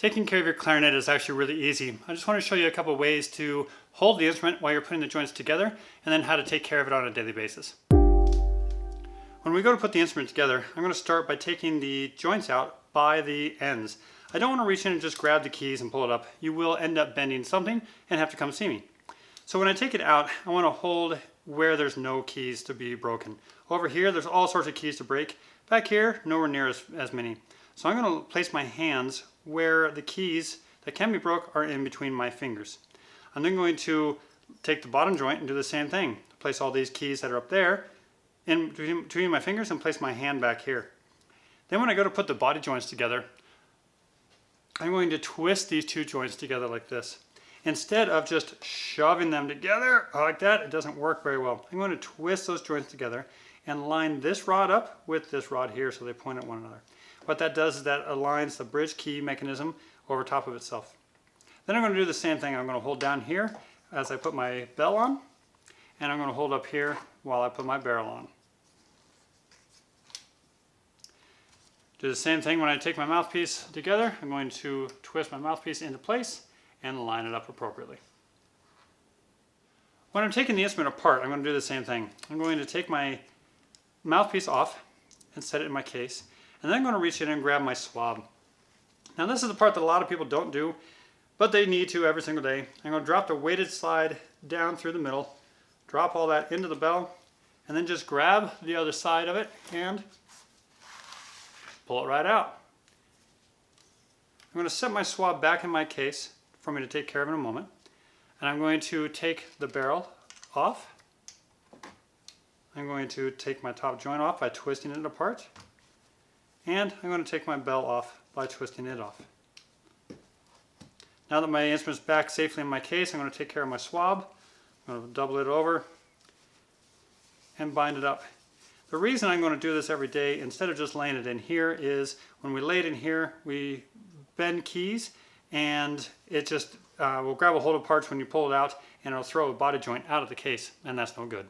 Taking care of your clarinet is actually really easy. I just want to show you a couple ways to hold the instrument while you're putting the joints together, and then how to take care of it on a daily basis. When we go to put the instrument together, I'm going to start by taking the joints out by the ends. I don't want to reach in and just grab the keys and pull it up. You will end up bending something and have to come see me. So when I take it out, I want to hold where there's no keys to be broken. Over here, there's all sorts of keys to break. Back here, nowhere near as many. So I'm going to place my hands where the keys that can be broke are in between my fingers. I'm then going to take the bottom joint and do the same thing. Place all these keys that are up there in between my fingers and place my hand back here. Then when I go to put the body joints together, I'm going to twist these two joints together like this. Instead of just shoving them together like that, it doesn't work very well. I'm going to twist those joints together and line this rod up with this rod here so they point at one another. What that does is that aligns the bridge key mechanism over top of itself. Then I'm going to do the same thing. I'm going to hold down here as I put my bell on, and I'm going to hold up here while I put my barrel on. Do the same thing when I take my mouthpiece together. I'm going to twist my mouthpiece into place and line it up appropriately. When I'm taking the instrument apart, I'm going to do the same thing. I'm going to take my mouthpiece off and set it in my case, and then I'm going to reach in and grab my swab. Now this is the part that a lot of people don't do, but they need to every single day. I'm going to drop the weighted slide down through the middle, drop all that into the bell, and then just grab the other side of it and pull it right out. I'm going to set my swab back in my case for me to take care of in a moment, and I'm going to take the barrel off. I'm going to take my top joint off by twisting it apart, and I'm going to take my bell off by twisting it off. Now that my instrument's back safely in my case, I'm going to take care of my swab. I'm going to double it over and bind it up. The reason I'm going to do this every day instead of just laying it in here is when we lay it in here, we bend keys and it just will grab a hold of parts when you pull it out, and it'll throw a body joint out of the case, and that's no good.